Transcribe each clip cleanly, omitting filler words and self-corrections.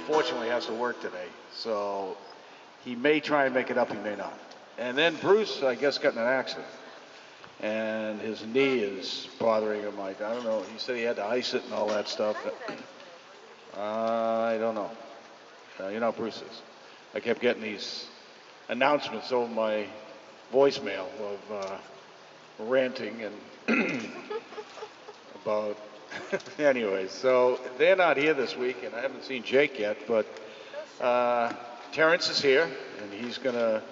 unfortunately has to work today, so he may try and make it up, he may not. And then Bruce, I guess, got in an accident, and his knee is bothering him. Like, I don't know. He said he had to ice it and all that stuff. I don't know. You know how Bruce is. I kept getting these announcements over my voicemail of ranting and about. Anyways, so they're not here this week, and I haven't seen Jake yet, but Terrence is here, and he's going to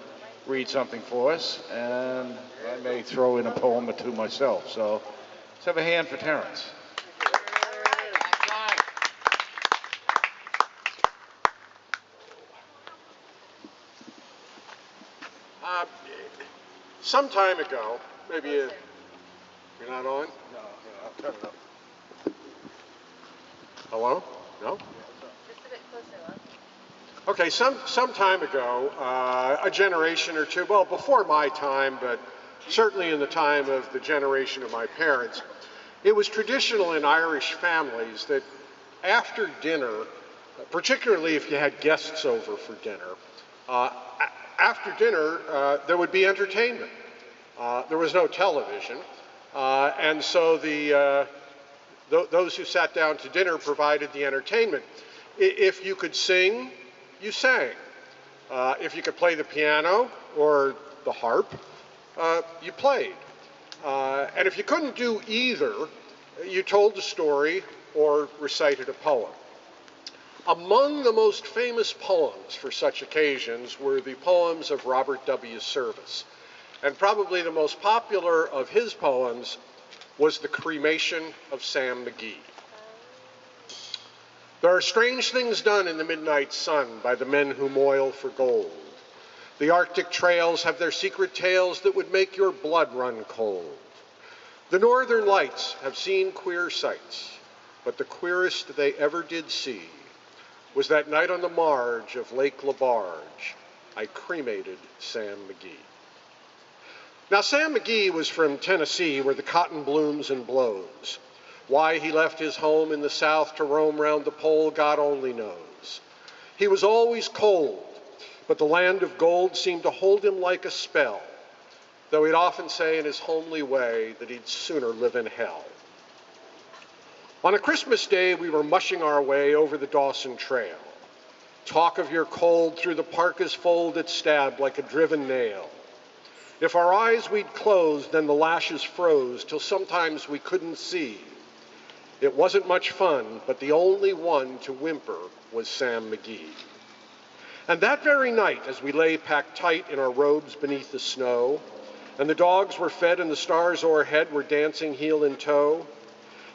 read something for us, and I may throw in a poem or two myself. So let's have a hand for Terrence. Some time ago, maybe you're not on? No, I'll turn it up. Hello? No? Just a bit closer, love. Okay, some time ago, a generation or two, well, before my time, but certainly in the time of the generation of my parents, it was traditional in Irish families that after dinner, particularly if you had guests over for dinner, after dinner, there would be entertainment. There was no television, and so those who sat down to dinner provided the entertainment. If you could sing, you sang. If you could play the piano or the harp, you played. And if you couldn't do either, you told a story or recited a poem. Among the most famous poems for such occasions were the poems of Robert W. Service. And probably the most popular of his poems was The Cremation of Sam McGee. There are strange things done in the midnight sun by the men who moil for gold. The Arctic trails have their secret tales that would make your blood run cold. The northern lights have seen queer sights, but the queerest they ever did see was that night on the marge of Lake LaBarge, I cremated Sam McGee. Now, Sam McGee was from Tennessee, where the cotton blooms and blows. Why he left his home in the South to roam round the pole, God only knows. He was always cold, but the land of gold seemed to hold him like a spell, though he'd often say in his homely way that he'd sooner live in hell. On a Christmas day, we were mushing our way over the Dawson Trail. Talk of your cold through the parka's fold it stabbed like a driven nail. If our eyes we'd closed, then the lashes froze till sometimes we couldn't see. It wasn't much fun, but the only one to whimper was Sam McGee. And that very night, as we lay packed tight in our robes beneath the snow, and the dogs were fed and the stars o'erhead were dancing heel and toe,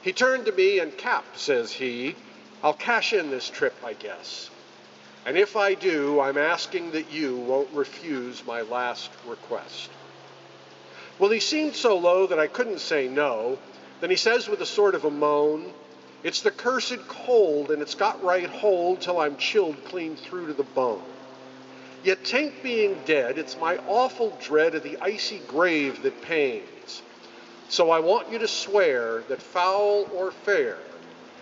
he turned to me and, "Cap," says he, "I'll cash in this trip, I guess. And if I do, I'm asking that you won't refuse my last request." Well, he seemed so low that I couldn't say no. Then he says with a sort of a moan, "It's the cursed cold, and it's got right hold till I'm chilled clean through to the bone. Yet 'tain't being dead, it's my awful dread of the icy grave that pains. So I want you to swear that foul or fair,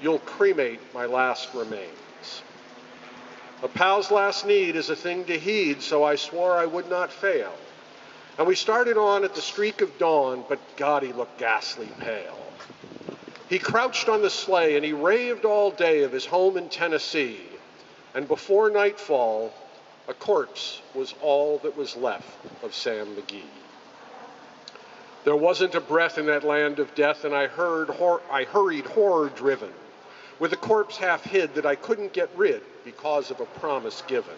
you'll cremate my last remains." A pal's last need is a thing to heed, so I swore I would not fail. And we started on at the streak of dawn, but God, he looked ghastly pale. He crouched on the sleigh and he raved all day of his home in Tennessee. And before nightfall, a corpse was all that was left of Sam McGee. There wasn't a breath in that land of death, and I hurried horror-driven, with a corpse half hid that I couldn't get rid because of a promise given.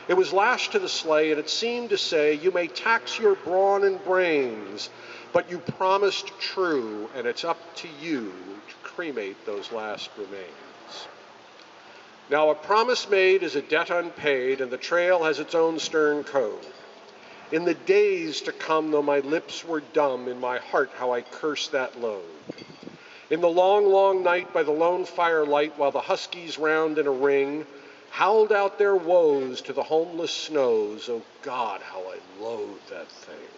It was lashed to the sleigh, and it seemed to say, "You may tax your brawn and brains, but you promised true, and it's up to you to cremate those last remains." Now, a promise made is a debt unpaid, and the trail has its own stern code. In the days to come, though my lips were dumb, in my heart how I cursed that load. In the long, long night by the lone firelight, while the huskies round in a ring howled out their woes to the homeless snows, oh God, how I loathed that thing.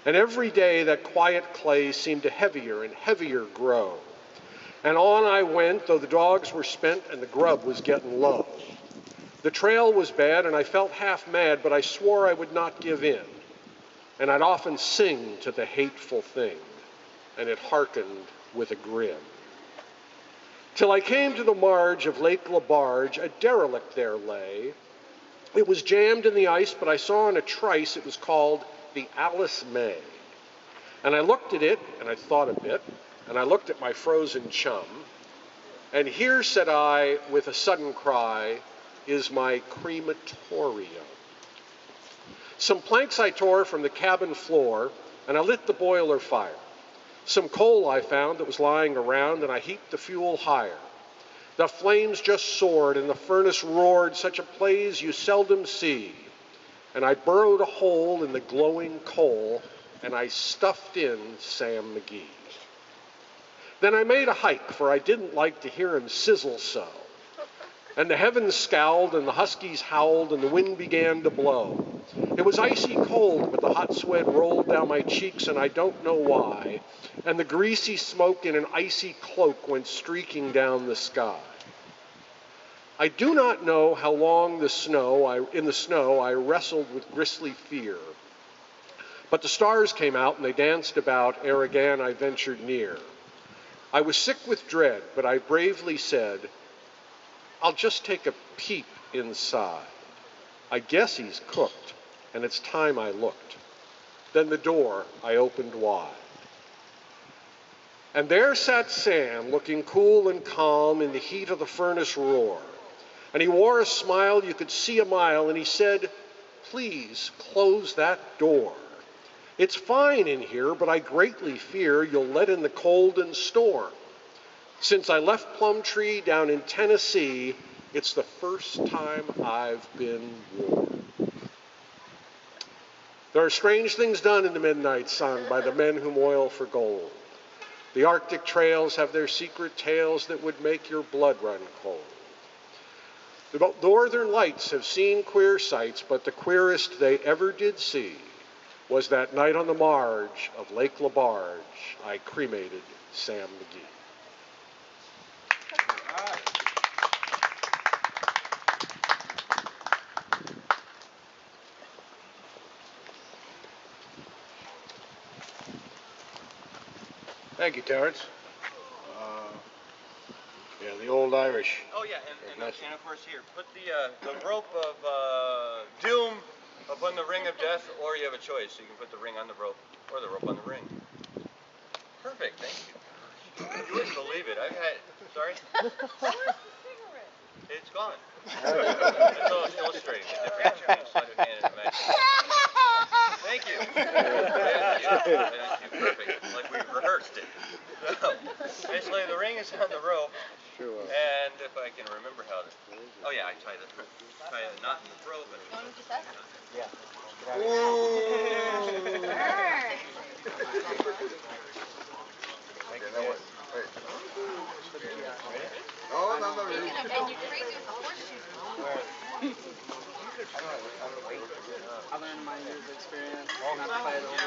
And every day that quiet clay seemed to heavier and heavier grow. And on I went, though the dogs were spent and the grub was getting low. The trail was bad and I felt half mad, but I swore I would not give in. And I'd often sing to the hateful thing, and it hearkened with a grin. Till I came to the marge of Lake Labarge, a derelict there lay. It was jammed in the ice, but I saw in a trice it was called the Alice May. And I looked at it, and I thought a bit, and I looked at my frozen chum. And here, said I, with a sudden cry, is my crematorium. Some planks I tore from the cabin floor, and I lit the boiler fire. Some coal I found that was lying around, and I heaped the fuel higher. The flames just soared, and the furnace roared, such a blaze you seldom see. And I burrowed a hole in the glowing coal, and I stuffed in Sam McGee. Then I made a hike, for I didn't like to hear him sizzle so. And the heavens scowled, and the huskies howled, and the wind began to blow. It was icy cold, but the hot sweat rolled down my cheeks, and I don't know why. And the greasy smoke in an icy cloak went streaking down the sky. I do not know how long in the snow I wrestled with grisly fear. But the stars came out, and they danced about ere again I ventured near. I was sick with dread, but I bravely said, I'll just take a peep inside. I guess he's cooked, and it's time I looked. Then the door I opened wide. And there sat Sam, looking cool and calm in the heat of the furnace roar. And he wore a smile you could see a mile, and he said, please close that door. It's fine in here, but I greatly fear you'll let in the cold and storm. Since I left Plumtree down in Tennessee, it's the first time I've been warm. There are strange things done in the midnight sun by the men who moil for gold. The Arctic trails have their secret tales that would make your blood run cold. The Northern Lights have seen queer sights, but the queerest they ever did see was that night on the marge of Lake Labarge, I cremated Sam McGee. Thank you, Terrence. Yeah, the old Irish. Oh yeah, and of course here, put the rope of doom upon the ring of death, or you have a choice. You can put the ring on the rope, or the rope on the ring. Perfect, thank you. You wouldn't believe it. I've had, sorry? It's gone. It's illustrating the difference between sleight of hand and magic. Thank you. Thank you. Perfect, like we rehearsed it. So, basically the ring is on the rope. Sure. And if I can remember how to, oh yeah, I tie the knot in the throat. Yeah. Oh, no, really. And you're crazy with the horseshoes. I learned my years of experience not to fight over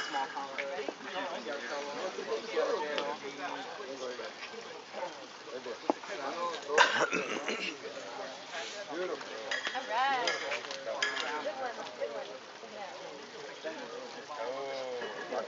small conflict. You gotta tell them, you go to jail. All right. Good one. Good one. Yeah.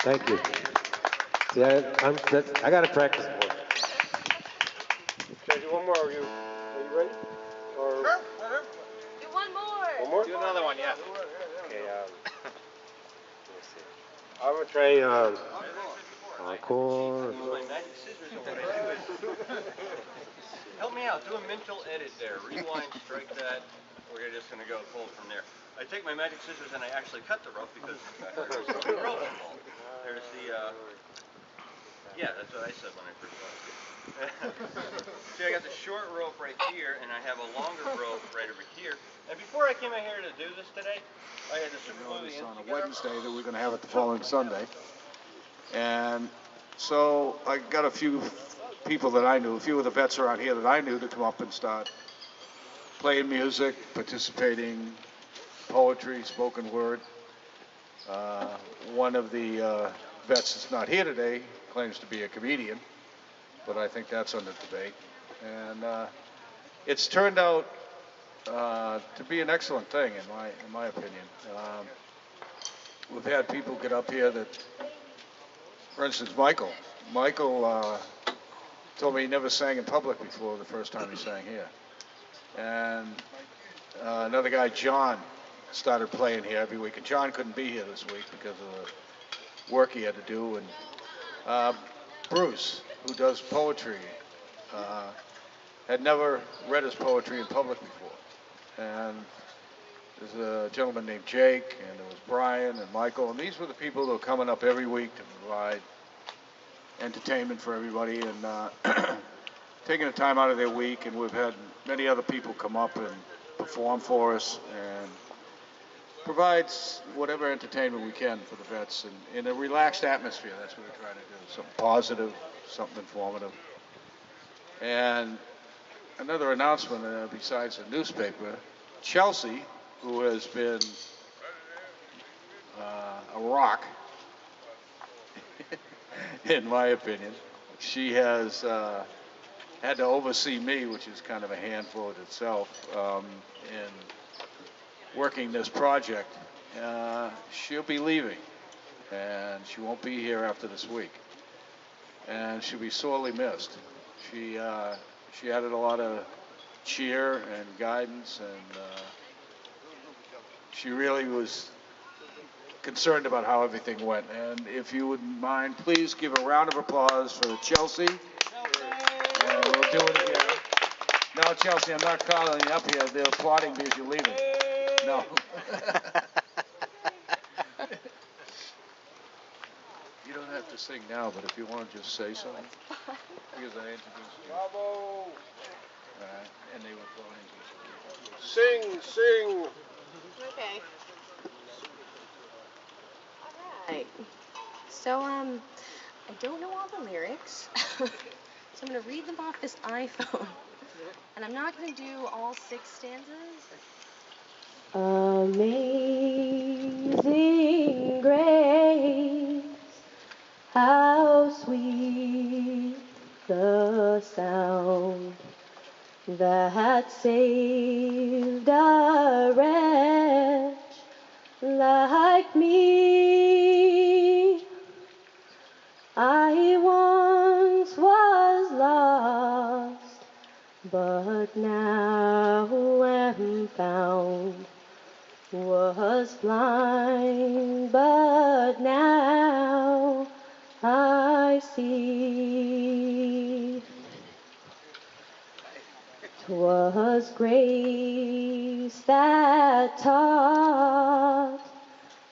Thank you. See, I got to practice more. Can I do one more? Are you ready? Or Sure, whatever. Do one more. one more? Do another one, yeah. Okay, let me see. I'm going to try encore. My magic scissors and what I do is help me out. Do a mental edit there. Rewind, strike that. We're just going to go full from there. I take my magic scissors and I actually cut the rope because I heard there was some rope involved. There's the, yeah, that's what I said when I first saw it. See, I got the short rope right here and I have a longer rope right over here. And before I came out here to do this today, I had to super glue the ends On a together. Wednesday that we're going to have it the following Sunday. And so I got a few people that I knew, a few of the vets around here that I knew to come up and start playing music, participating, poetry, spoken word. One of the vets that's not here today claims to be a comedian, but I think that's under debate. And it's turned out to be an excellent thing, in my opinion. We've had people get up here that, for instance, Michael told me he never sang in public before the first time he sang here. And another guy, John, started playing here every week. And John couldn't be here this week because of the work he had to do. And Bruce, who does poetry, had never read his poetry in public before. And there's a gentleman named Jake, and there was Brian and Michael, and these were the people that were coming up every week to provide entertainment for everybody and taking the time out of their week. And we've had many other people come up and perform for us and provides whatever entertainment we can for the vets and in a relaxed atmosphere. That's what we're trying to do, something positive, something informative. And another announcement besides the newspaper, Chelsea, who has been a rock, in my opinion, she has had to oversee me, which is kind of a handful in itself, in working this project. She'll be leaving, and she won't be here after this week, and she'll be sorely missed. She added a lot of cheer and guidance, and she really was concerned about how everything went. And if you wouldn't mind, please give a round of applause for Chelsea. And we'll do it again. No, Chelsea, I'm not calling you up here. They're applauding because you're leaving. No. You don't have to sing now, but if you want to just say something. Because I introduced you. Bravo! And they were applauding you. Sing! Okay. All right. So, I don't know all the lyrics, so I'm going to read them off this iPhone. And I'm not going to do all 6 stanzas. Amazing grace, how sweet the sound that saved a wretch like me. I once was lost, but now am found. Was blind, but now I see. 'Twas grace that taught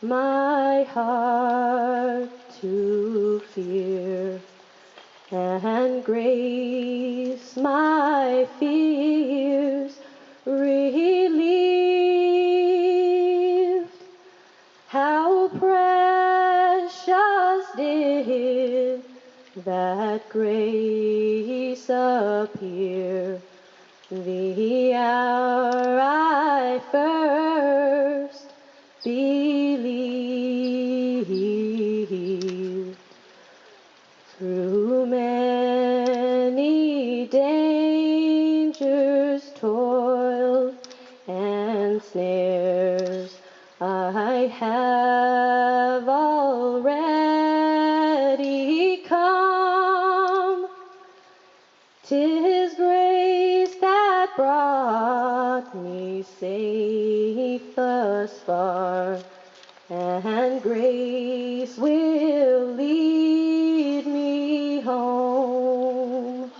my heart to fear, and grace my fears relieved. How precious did that grace appear the hour I first believed. Through many dangers, toils, and snares, I have already brought me safe thus far, and grace will lead me home.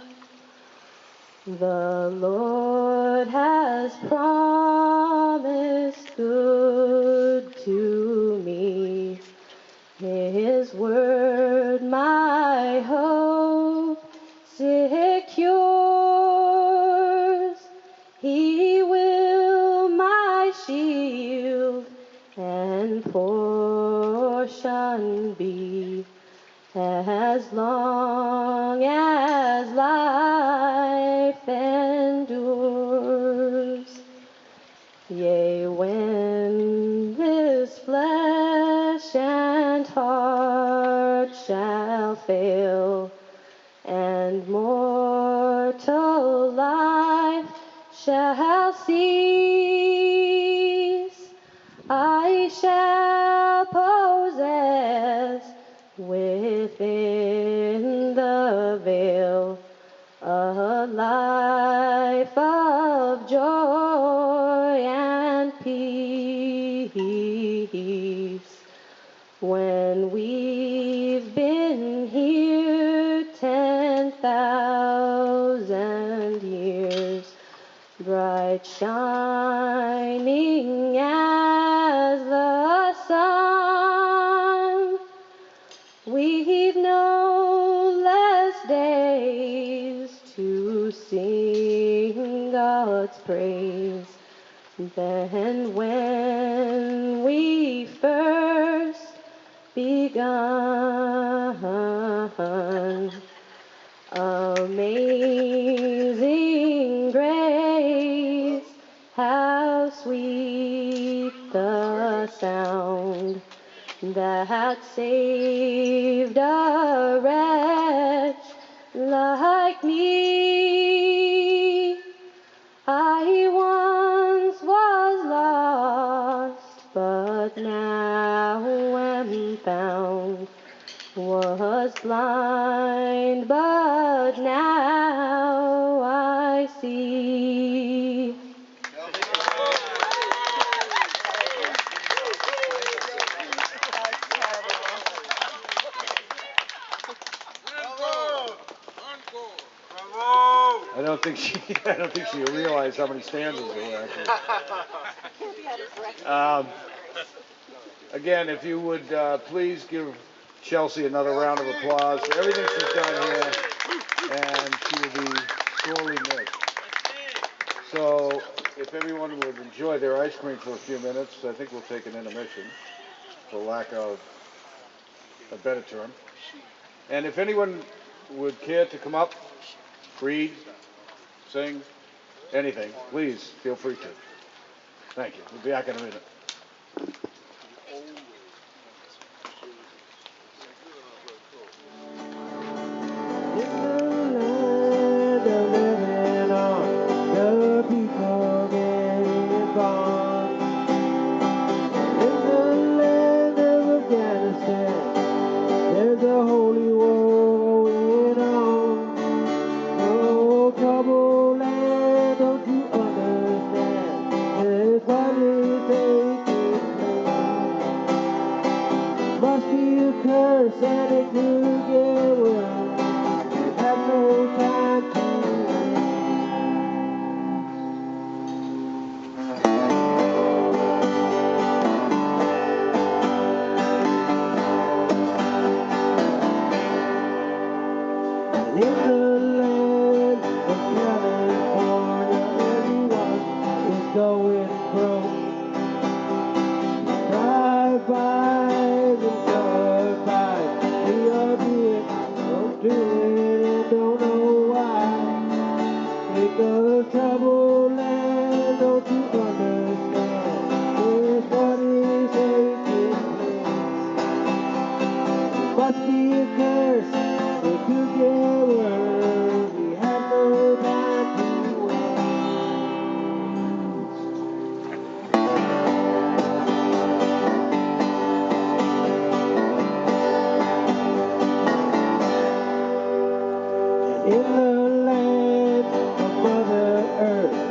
The Lord has promised good to me. His word my hope secures. He will my shield and portion be, as long as life endures. Yea, when this flesh and heart shall fail, and mortal life shall cease, I shall possess within the veil a life of joy and peace. When we've been here 10,000 years, bright shining as the sun, we've no less days to sing God's praise than when we first begun. Amazing grace, how sweet the sound that saved a wretch like me. I once was lost, but now am found. Was blind, but now I see. I don't think she realized how many stanzas there were actually. Again, if you would please give Chelsea another round of applause for everything she's done here, and she will be sorely missed. So, if everyone would enjoy their ice cream for a few minutes, I think we'll take an intermission, for lack of a better term. And if anyone would care to come up, read, sing, anything, please feel free to. Thank you. We'll be back in a minute. In the land of Mother Earth,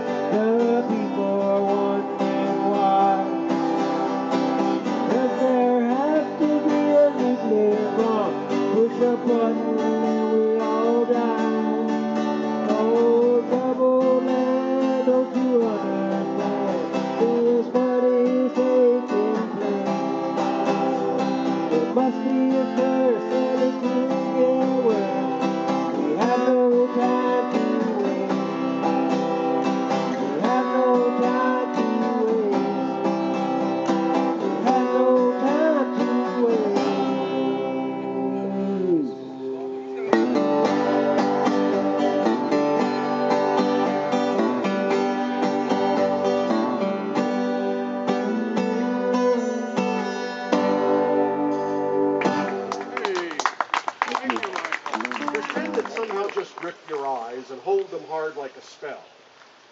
hard like a spell.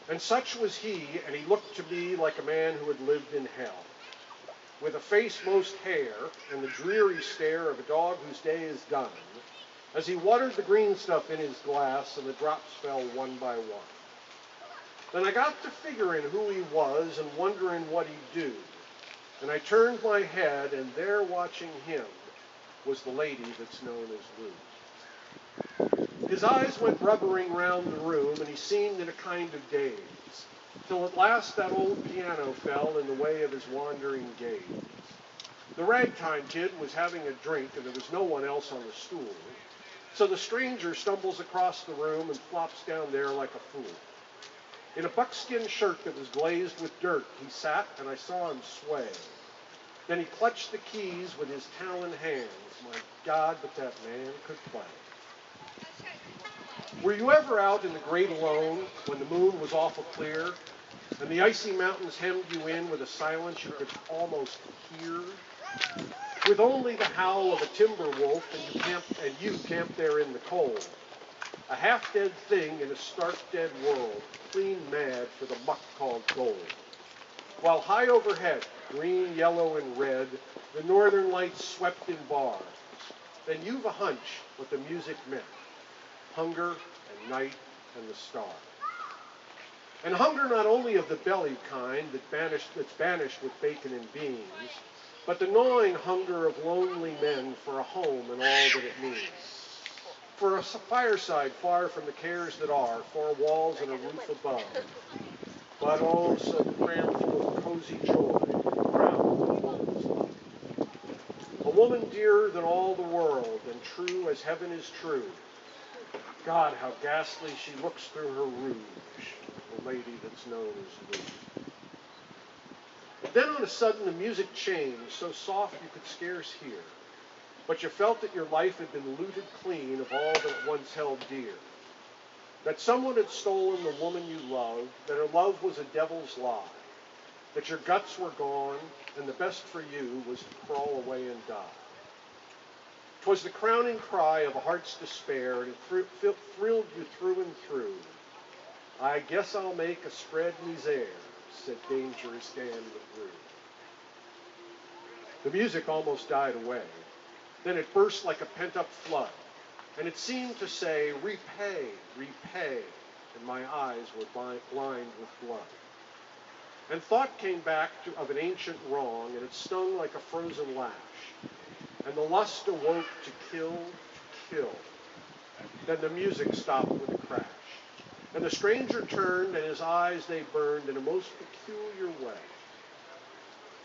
And such was he, and he looked to me like a man who had lived in hell, with a face most hair, and the dreary stare of a dog whose day is done, as he watered the green stuff in his glass, and the drops fell one by one. Then I got to figuring who he was and wondering what he'd do, and I turned my head, and there watching him was the lady that's known as Lou. His eyes went rubbering round the room, and he seemed in a kind of daze, till at last that old piano fell in the way of his wandering gaze. The ragtime kid was having a drink, and there was no one else on the stool, so the stranger stumbles across the room and flops down there like a fool. In a buckskin shirt that was glazed with dirt, he sat, and I saw him sway. Then he clutched the keys with his taloned hands. My God, but that man could play. Were you ever out in the great alone when the moon was awful clear, and the icy mountains hemmed you in with a silence you could almost hear? With only the howl of a timber wolf, and you camped there in the cold, a half-dead thing in a stark dead world, clean mad for the muck called gold. While high overhead, green, yellow, and red, the northern lights swept in bars, then you've a hunch what the music meant. Hunger and night and the stars. And hunger not only of the belly kind that's banished with bacon and beans, but the gnawing hunger of lonely men for a home and all that it means. For a fireside far from the cares that are, four walls and a roof above. But oh, so crammed full of cozy joy, crowned with a woman's love. A woman dearer than all the world, and true as heaven is true. God, how ghastly she looks through her rouge, the lady that's known as Lou. Then on a sudden the music changed, so soft you could scarce hear. But you felt that your life had been looted clean of all that it once held dear. That someone had stolen the woman you loved, that her love was a devil's lie, that your guts were gone, and the best for you was to crawl away and die. 'Twas the crowning cry of a heart's despair, and it thrilled you through and through. I guess I'll make a spread misere, said Dangerous Dan LaRue. The music almost died away. Then it burst like a pent-up flood, and it seemed to say, repay, repay, and my eyes were blind with blood. And thought came back of an ancient wrong, and it stung like a frozen lash. And the lust awoke to kill, to kill. Then the music stopped with a crash. And the stranger turned, and his eyes they burned in a most peculiar way.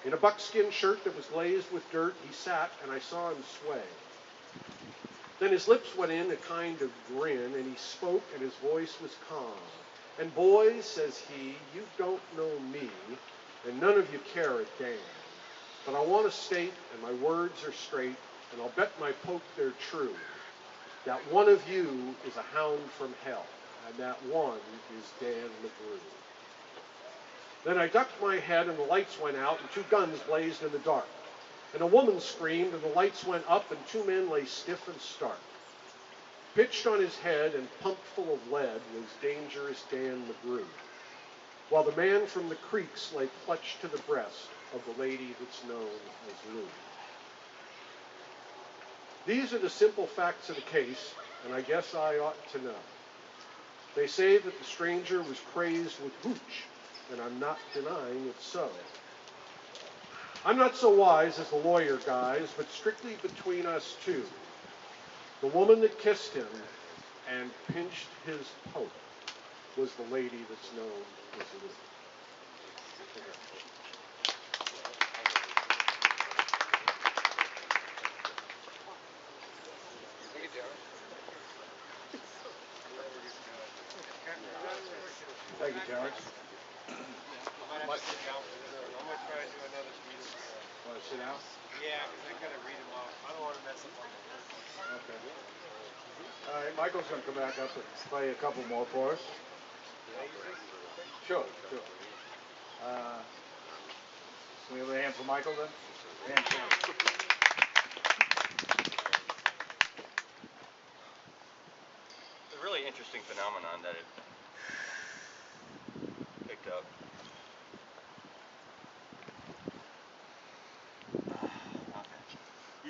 In a buckskin shirt that was glazed with dirt, he sat, and I saw him sway. Then his lips went in a kind of grin, and he spoke, and his voice was calm. And boys, says he, you don't know me, and none of you care a damn. But I want to state, and my words are straight, and I'll bet my poke they're true, that one of you is a hound from hell, and that one is Dan LaRue. Then I ducked my head, and the lights went out, and two guns blazed in the dark. And a woman screamed, and the lights went up, and two men lay stiff and stark. Pitched on his head and pumped full of lead was Dangerous Dan LaRue, while the man from the creeks lay clutched to the breast of the lady that's known as Lou. These are the simple facts of the case, and I guess I ought to know. They say that the stranger was crazed with hooch, and I'm not denying it's so. I'm not so wise as the lawyer guys, but strictly between us two. The woman that kissed him and pinched his poke was the lady that's known as Lou. Thank you, Terrence. I'm going to try to do another speed. Want to sit down? Yeah, because I got to read them off. I don't want to mess up on them. Okay. All right, Michael's going to come back up and play a couple more for us. Sure, sure. Can we have a hand for Michael then? Hand for him. It's a really interesting phenomenon that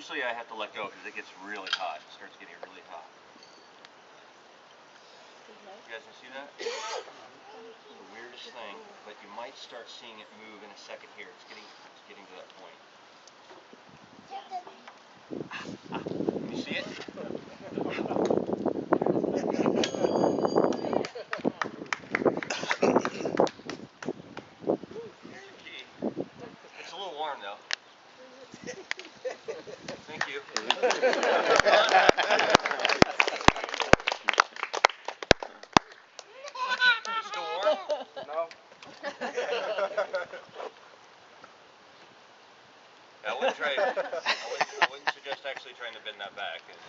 Eventually I have to let go because it gets really hot. It starts getting really hot. You guys can see that? The weirdest thing, but you might start seeing it move in a second here. It's getting to that point. Can you see it? Here's your key. It's a little warm though. Thank you. It's still warm? No. I wouldn't suggest actually trying to bend that back. It's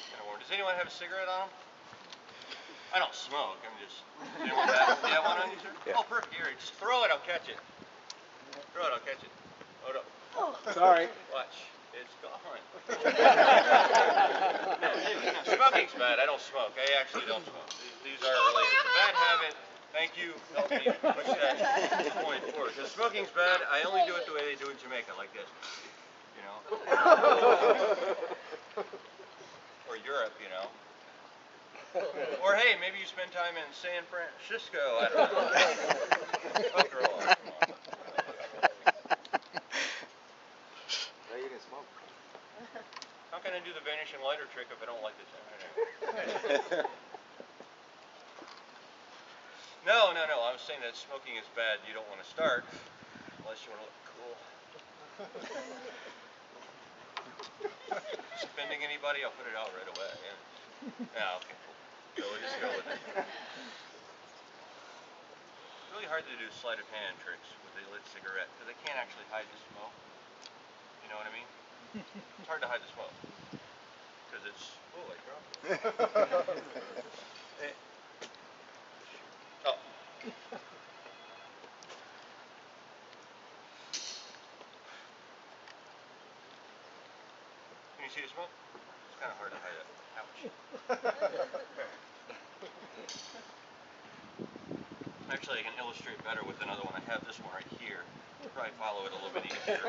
kind of warm. Does anyone have a cigarette on them? I don't smoke. I'm just. Does anyone have? Do you have one on you, sir? Yeah. Oh, perfect. Here, just throw it. I'll catch it. Throw it. I'll catch it. Hold up. Sorry. Watch. It's gone. No, smoking's bad. I don't smoke. I actually don't smoke. These are related. It's a bad habit. Thank you. Help me push that point forward. Because smoking's bad. I only do it the way they do in Jamaica, like this. You know? Or Europe, you know? Or hey, maybe you spend time in San Francisco. I don't know. After all, come on. Now you can smoke. How can I do the vanishing lighter trick if I don't like the sound? No. I was saying that smoking is bad. You don't want to start unless you want to look cool. Offending anybody? I'll put it out right away. Yeah, okay, cool. So we'll just go with it. It's really hard to do sleight of hand tricks with a lit cigarette because they can't actually hide the smoke. You know what I mean? It's hard to hide the smoke because it's. Oh, I dropped it. Oh. Can you see the smoke? It's kind of hard to hide it. Ouch. Actually, I can illustrate better with another one. I have this one right here. You'll probably follow it a little bit easier.